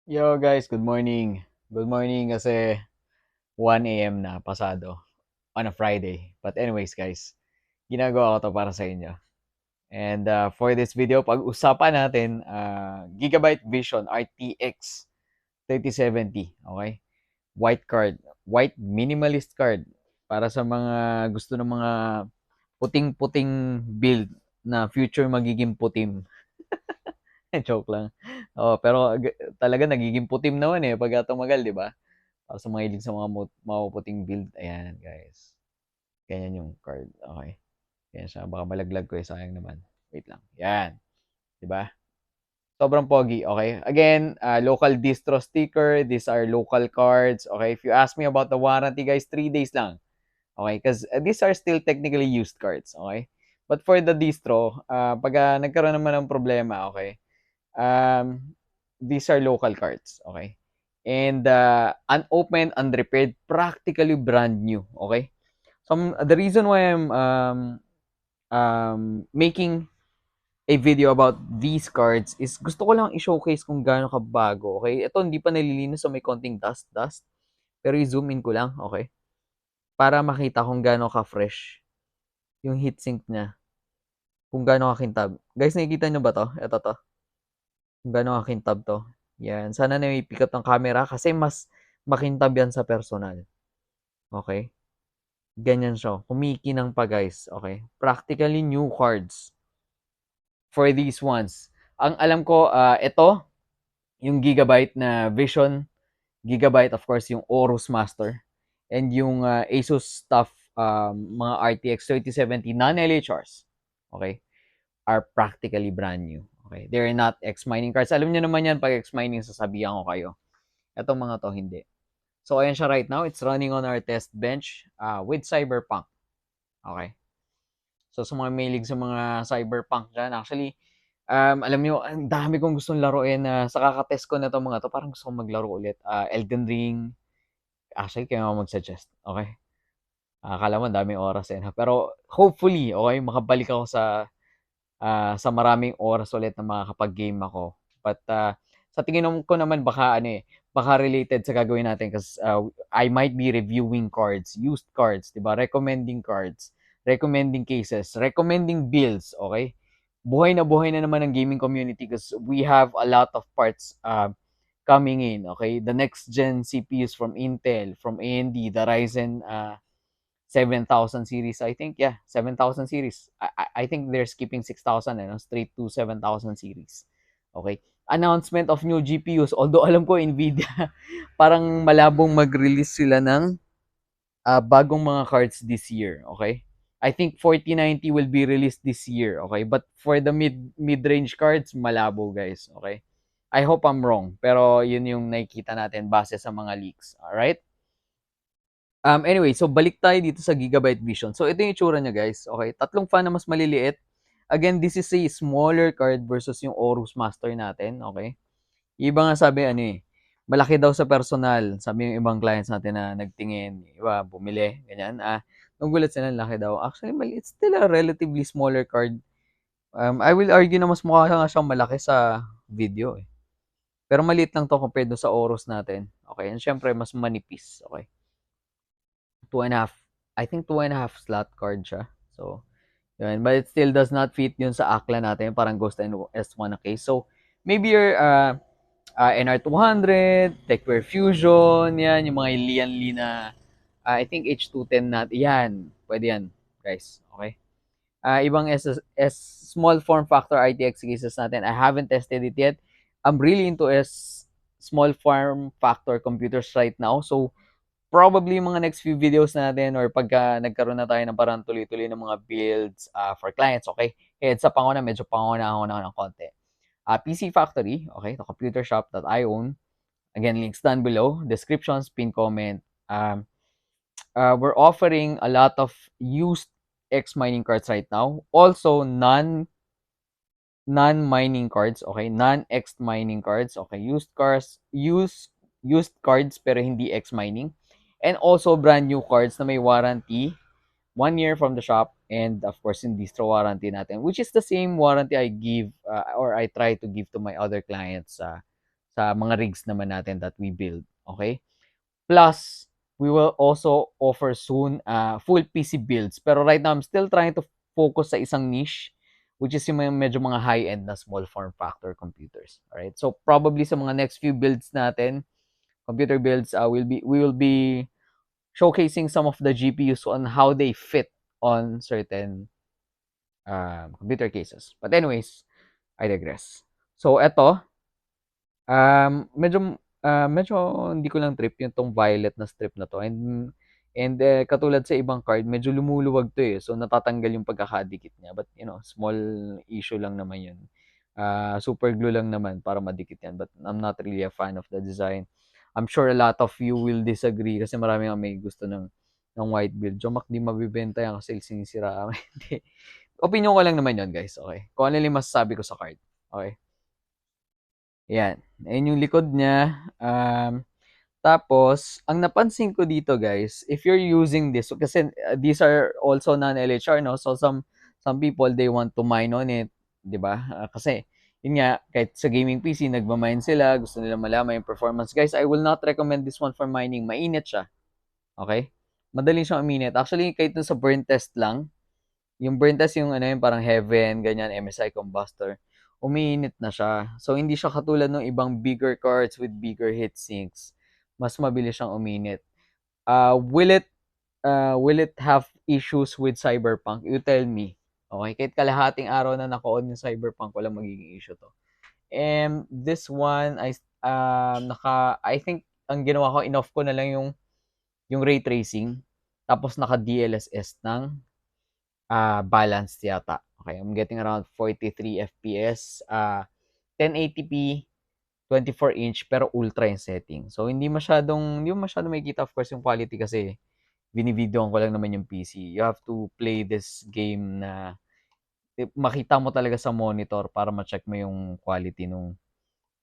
Yo guys, good morning. Good morning kasi 1 a.m. na pasado on a Friday. But anyways guys, ginagawa ko to para sa inyo. And for this video, pag-usapan natin Gigabyte Vision RTX 3070. Okay? White card. White minimalist card. Para sa mga gusto ng mga puting-puting build na future magiging putim. Joke lang. Oh, pero talaga nagiging putim naman pag tumagal, di ba? Para sa mga hilig sa mga mapuputing build. Ayan, guys. Ganyan yung card. Okay. Ganyan siya. Baka malaglag ko sayang naman. Wait lang. Yan. Diba? Sobrang pogi. Okay. Again, local distro sticker. These are local cards. Okay. If you ask me about the warranty, guys, 3 days lang. Okay. Because these are still technically used cards. Okay. But for the distro, pag nagkaroon naman ng problema, okay, these are local cards. Okay. And unopened, unrepaired, practically brand new. Okay. So the reason why I'm making a video about these cards is gusto ko lang i-showcase kung gaano kabago. Okay. Ito hindi pa nalilinis, so may konting dust. Pero i-zoom in ko lang. Okay. Para makita kung gaano ka-fresh yung heatsink niya. Kung gaano kakintab. Guys, nakikita nyo ba to? Ito to. Kung gaano kakintab to. Yan. Sana na may pick up ng camera kasi mas makintab yan sa personal. Okay. Ganyan siya. Kumikinang pa guys. Okay. Practically new cards for these ones. Ang alam ko, ito, yung Gigabyte na Vision. Gigabyte, of course, yung Aorus Master. And yung Asus stuff, mga RTX 3070 non-LHRs. Okay. Are practically brand new. Okay. They're not X-mining cards. Alam niyo naman yan, pag X-mining, sasabihan ko kayo. Itong mga to, hindi. So, ayan siya right now. It's running on our test bench with Cyberpunk. Okay. So, sa mga mailig sa mga cyberpunk dyan, actually, alam nyo, ang dami kong gustong laruin sa kakatest ko na itong mga to. Parang gusto kong maglaro ulit. Elden Ring. Actually, kaya ako mag-suggest. Okay? Akala mo, daming oras Pero, hopefully, okay, makabalik ako sa maraming oras ulit na makakapag-game ako. But, sa tingin ko naman, baka related sa gagawin natin kasi I might be reviewing cards, used cards, diba? Recommending cards, recommending cases, recommending builds, okay? Buhay na naman ang gaming community because we have a lot of parts coming in, okay? The next gen CPUs from Intel, from AMD, the Ryzen 7,000 series, I think. Yeah, 7,000 series. I think they're skipping 6,000 straight to 7,000 series. Okay. Announcement of new GPUs. Although alam ko Nvidia, parang malabong mag-release sila ng bagong mga cards this year. Okay. I think 4090 will be released this year. Okay. But for the mid-range cards, malabo guys. Okay. I hope I'm wrong. Pero yun yung nakikita natin base sa mga leaks. Alright? Anyway, so balik tayo dito sa Gigabyte Vision. So ito yung itsura niya guys. Okay, tatlong fan na mas maliliit. Again, this is a smaller card versus yung Aorus Master natin. Okay. Iba nga sabi malaki daw sa personal. Sabi yung ibang clients natin na nagtingin, iba bumili, ganyan. Nagulat sila, laki daw. Actually, it's still a relatively smaller card. I will argue na mas mukha nga siyang malaki sa video Pero maliit lang to compared do sa Aorus natin. Okay, and syempre mas manipis. Okay. 2.5, I think 2.5 slot card siya. So, yun. But it still does not fit yun sa Akla natin. Parang Ghost S1 na case. So, maybe your NR200, TechWare Fusion, yan, yung mga Lian na, I think H210 natin. Yan, pwede yan, guys. Okay? Ibang small form factor RTX cases natin. I haven't tested it yet. I'm really into small form factor computers right now. So, probably mga next few videos natin or pagka nagkaroon na tayo ng parang tuloy-tuloy ng mga builds for clients, okay? Heads up ako na, medyo panguna ako na ng konti. PC Factory, okay? The computer shop that I own. Again, links down below. Descriptions, pin comment. We're offering a lot of used X mining cards right now. Also, non-mining cards, okay? Non-X mining cards, okay? Used cards pero hindi X mining. And also brand new cards na may warranty, 1 year from the shop, and of course yung distro warranty natin, which is the same warranty I give or I try to give to my other clients sa mga rigs naman natin that we build. Okay? Plus, we will also offer soon full PC builds. Pero right now, I'm still trying to focus sa isang niche, which is yung medyo mga high-end na small form factor computers. Alright? So, probably sa mga next few builds natin, computer builds, we will be showcasing some of the GPUs on how they fit on certain computer cases. But anyways, I digress. So, eto, medyo hindi ko lang trip yung tong violet na strip na 'to and katulad sa ibang card medyo lumuluwag 'to, eh. So, natatanggal yung pagkakadikit niya but small issue lang naman yun. Super glue lang naman para madikit yan but I'm not really a fan of the design. I'm sure a lot of you will disagree kasi marami ngang may gusto ng white build. Jomak, 'di mabebenta yan kasi sinisiraan. Hindi. Opinyon ko lang naman yun, guys, okey? Kung ano lang yung masasabi ko sa card, okey? Yan, ayan yung likod niya, tapos ang napansin ko dito, guys, if you're using this kasi these are also non-LHR 'no, so some people they want to mine on it, 'di ba? Kasi yun nga, kahit sa gaming PC nagma-mine sila, gusto nila malaman yung performance. Guys, I will not recommend this one for mining, mainit siya, okey? Madali siyang uminit. Actually, kahit dun sa burn test lang, yung burn test yung yung parang Heaven, ganyan, MSI Combustor, umiinit na siya. So, hindi siya katulad ng ibang bigger cards with bigger heat sinks. Mas mabilis siyang uminit. Uh, will it will it have issues with Cyberpunk? You tell me. Okay, kahit kalahating araw na naka-on yung Cyberpunk, walang magiging issue to. And this one, I think, ang ginawa ko, in-off ko na lang yung ray tracing, tapos naka-DLSS ng balanced yata. Okay, I'm getting around 43 FPS, 1080p, 24-inch, pero ultra yung setting. So, hindi mo masyadong makikita, of course, yung quality kasi binivideoan ko lang naman yung PC. You have to play this game na makita mo talaga sa monitor para ma-check mo yung quality nung,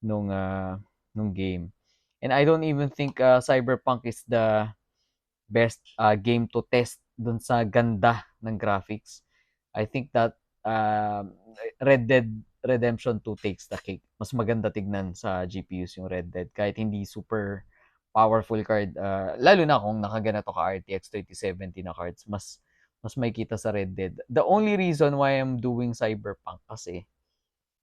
nung game. And I don't even think Cyberpunk is the best game to test dun sa ganda ng graphics. I think that Red Dead Redemption 2 takes the cake. Mas maganda tignan sa GPUs yung Red Dead kahit hindi super powerful card. Lalo na kung nakaganito ka RTX 3070 na cards, mas makikita sa Red Dead. The only reason why I'm doing Cyberpunk kasi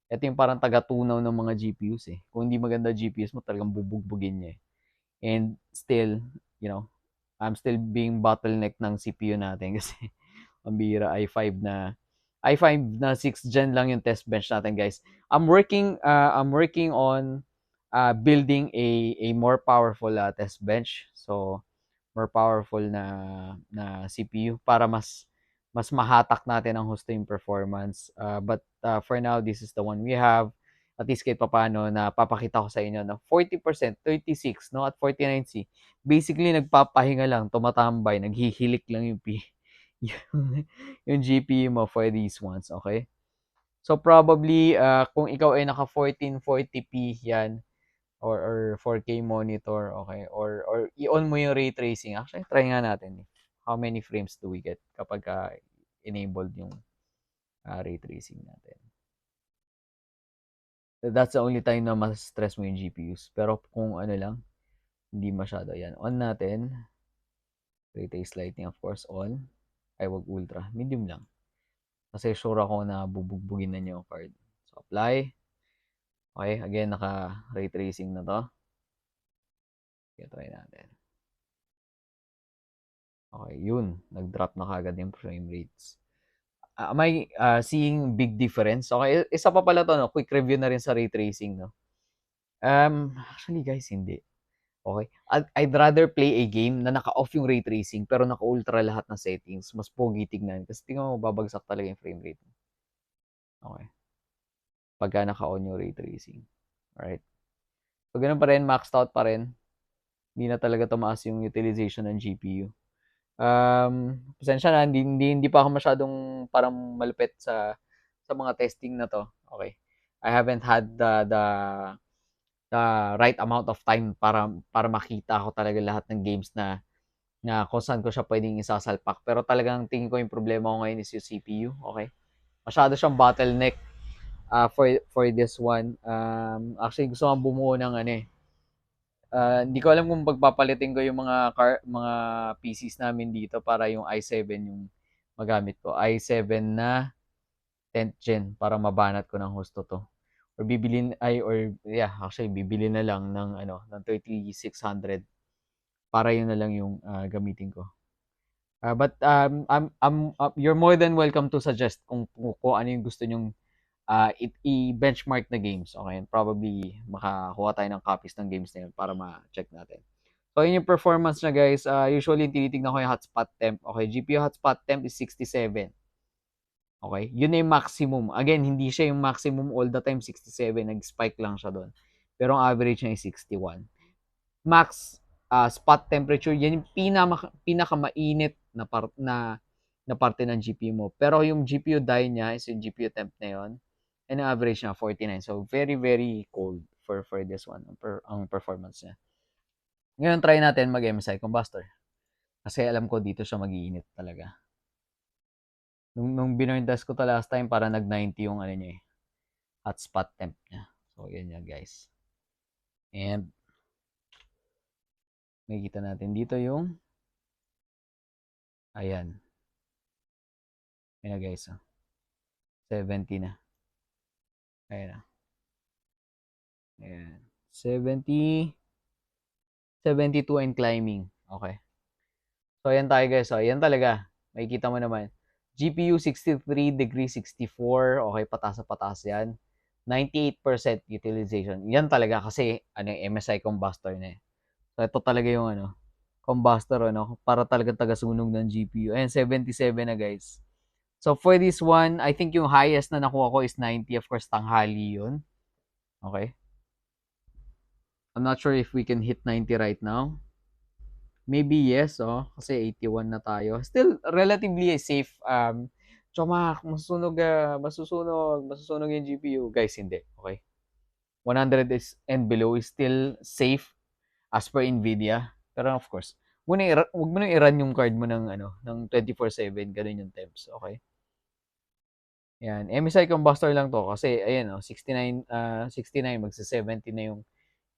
ito yung parang taga-tunaw ng mga GPUs eh. Kung hindi maganda GPUs mo, talagang bubugbugin niya eh. And still, I'm still being bottleneck ng CPU natin kasi ang bira i5 na 6th gen lang yung test bench natin, guys. I'm working on building a more powerful test bench. So more powerful na CPU para mas mahatak natin ang husto yung performance. But for now, this is the one we have. At least kahit papaano na papakita ko sa inyo na 40%, 36, no, at 49C. Basically, nagpapahinga lang, tumatambay, naghihilik lang yung GPU mo for these ones, okay? So probably kung ikaw ay naka 1440p yan or 4K monitor, okay, or i-on mo yung ray tracing. Actually, try nga natin. How many frames do we get kapag enabled yung ray tracing natin? That's the only time na mas stress mo yung GPUs. Pero kung ano lang, hindi masyado yan. On natin. Ray trace lighting, of course, on. Ay, wag ultra. Medium lang. Kasi sure ako na bubugbugin na niyo yung card. So, apply. Okay, again, naka-ray tracing na to. Okay, try natin. Okay, yun. Nag-drop na kagad yung frame rates. Am I seeing big difference? Okay, isa pa pala to, no? Quick review na rin sa ray tracing, no? Actually, guys, hindi. Okay? I'd rather play a game na naka-off yung ray tracing pero naka-ultra lahat ng settings. Mas pogi tignan. Kasi tingnan mo, babagsak talaga yung frame rate. Okay. Pagka naka-on yung ray tracing. Alright. So, ganun pa rin. Maxed out pa rin. Hindi na talaga tumaas yung utilization ng GPU. Pasensya na, hindi pa ako masyadong parang malupit sa mga testing na to. Okay. I haven't had the right amount of time para makita ko talaga lahat ng games na kung saan ko siya pwedeng isasalpak. Pero talagang tingin ko yung problema ko ngayon is yung CPU. Okay. Masyado siyang bottleneck. for this one. Actually gusto kong bumuo ng ano eh. Hindi ko alam kung pagpapalitin ko yung mga PCs namin dito para yung i7 yung magamit ko. i7 na 10th gen para mabanat ko ng husto to. Or actually bibili na lang ng 3600 para yun na lang yung gamitin ko. But you're more than welcome to suggest kung ano yung gusto nyong i-benchmark na games. Okay, and probably makakuha tayo ng copies ng games na yun para ma-check natin. So, yun yung performance na guys. Usually, tinitignan ko yung hotspot temp. Okay, GPU hotspot temp is 67. Okay, yun na yung maximum. Again, hindi siya yung maximum all the time 67. Nag-spike lang siya doon. Pero ang average niya is 61. Max spot temperature, yan yung pinakamainit na parte ng GPU mo. Pero yung GPU die niya is yung GPU temp na yun. And ang average niya 49. So very very cold for this one ang performance niya. Ngayon try natin mag-MSI combustor. Kasi alam ko dito siya mag-iinit talaga. Nung binorn test ko to last time, para nag-90 yung ano niya eh, hotspot temp niya. So yan yan guys. And makikita natin dito yung ayan. Ayan na guys. 70 na. Ayan na. Ayan. 70, 72 and climbing. Okay. So, ayan tayo guys. So, ayan talaga. Makikita mo naman. GPU 63 degree 64. Okay, patas na patas yan. 98% utilization. Yan talaga kasi MSI combustor na eh. So, ito talaga yung combustor para talaga taga-sunog ng GPU. Ayan, 77 na guys. So, for this one, I think yung highest na nakuha ko is 90. Of course, tanghali yun. Okay. I'm not sure if we can hit 90 right now. Maybe yes, kasi 81 na tayo. Still, relatively safe. Chomak, masusunog yung GPU. Guys, hindi. Okay. 100 is and below is still safe as per Nvidia. Pero of course, huwag mo na i-run yung card mo ng 24/7, ganun yung temps, okay? Yan, MSI combustor lang to kasi ayan 69 magsa-70 na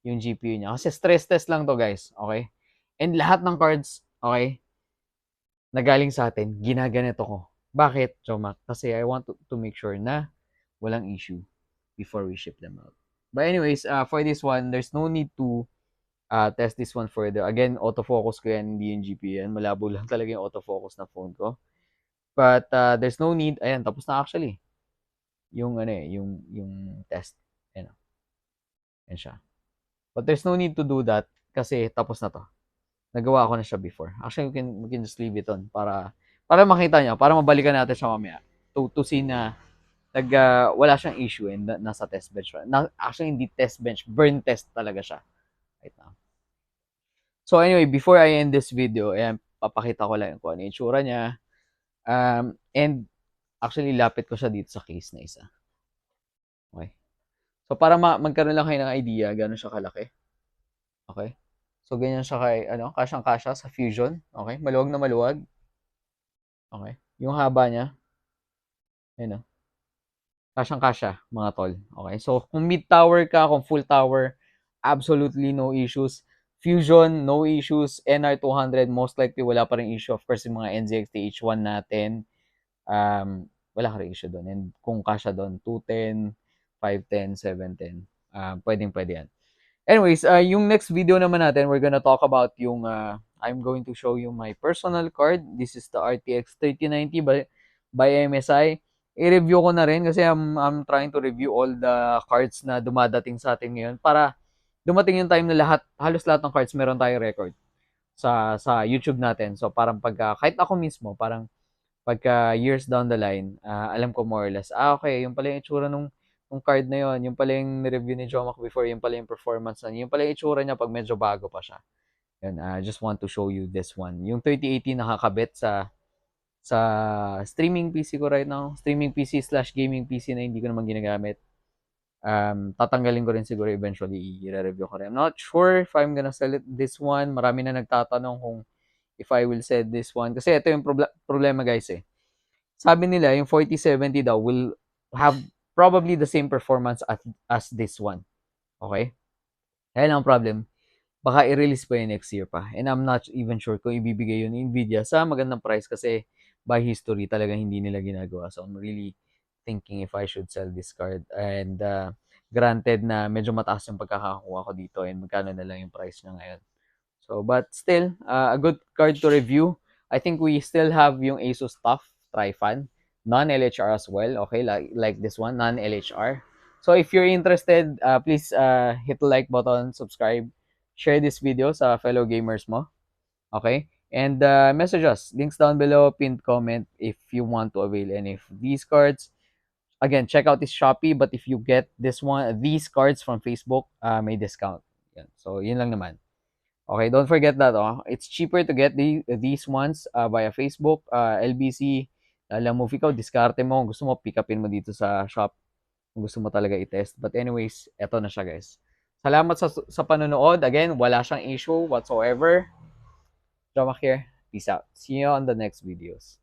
yung GPU niya. Kasi stress test lang to, guys, okay? And lahat ng cards, okay, na galing sa atin, ginaganito ko. Bakit, Chomak? Kasi I want to make sure na walang issue before we ship them out. But anyways, for this one, there's no need to test this one further. Again, autofocus ko yan, hindi yung GPU yan. Malabo lang talaga yung autofocus na phone ko. But there's no need. Ayan, tapos na actually. Yung yung test. Ayan. Ayan siya. But there's no need to do that kasi tapos na to. Nagawa ko na siya before. Actually, we can just leave it on para makita niyo, para mabalikan natin siya mamaya. To see na wala siyang issue and nasa test bench. Actually, hindi test bench. Burn test talaga siya. Right now. So anyway, before I end this video, ayan, papakita ko lang kung ano yung itsura niya. And actually, lapit ko siya dito sa case na isa. Okay. So, para magkaroon lang kayo ng idea, gano'n siya kalaki. Okay. So, ganyan siya kasyang-kasya sa Fusion. Okay. Maluwag na maluwag. Okay. Yung haba niya. Ayan o. Kasyang-kasya, mga tol. Okay. So, kung mid-tower ka, kung full tower, absolutely no issues. Fusion, no issues. NR200, most likely wala pa rin issue. Of course, yung mga NZXT H1 natin, wala ka rin issue doon. And kung kasya doon, 210, 510, 710, pwede yan. Anyways, yung next video naman natin, we're gonna talk about yung, I'm going to show you my personal card. This is the RTX 3090 by MSI. I-review ko na rin kasi I'm trying to review all the cards na dumadating sa atin ngayon para dumating yung time na halos lahat ng cards meron tayong record sa YouTube natin. So parang kahit ako mismo, parang pagka years down the line, alam ko more or less, okay, yung pala yung itsura nung card na yon, yung pala yung review ni Jomac before, yung pala yung performance na, yung pala yung itsura niya pag medyo bago pa siya. Yun, I just want to show you this one. Yung 3080 nakakabit sa streaming PC ko right now. Streaming PC / gaming PC na hindi ko naman ginagamit. Tatanggalin ko rin siguro eventually, i-review ko rin. I'm not sure if I'm gonna sell this one. Marami na nagtatanong kung if I will sell this one. Kasi ito yung problema guys eh. Sabi nila, yung 4070 daw will have probably the same performance as this one. Okay? Kaya lang ang problem, baka i-release pa yun next year pa. And I'm not even sure kung ibibigay yun ni Nvidia sa magandang price kasi by history talaga hindi nila ginagawa. So I'm really thinking if I should sell this card. And granted na medyo mataas yung pagkakakuha ko dito and magkano na lang yung price niya ngayon. So, but still, a good card to review. I think we still have yung Asus TUF Tri-Fan, non-LHR as well, okay, like this one, non-LHR. So, if you're interested, please hit the like button, subscribe, share this video sa fellow gamers mo, okay? And message us, links down below, pinned comment if you want to avail any of these cards. Again, check out this Shopee, but if you get these cards from Facebook, may discount. Yan. So, yun lang naman. Okay, don't forget that it's cheaper to get these ones via Facebook, LBC, alam mo, ikaw, diskarte mo, kung gusto mo, pick upin mo dito sa shop, kung gusto mo talaga i-test. But anyways, eto na siya guys. Salamat sa panonood. Again, wala siyang issue whatsoever. Jomak here. Peace out. See you on the next videos.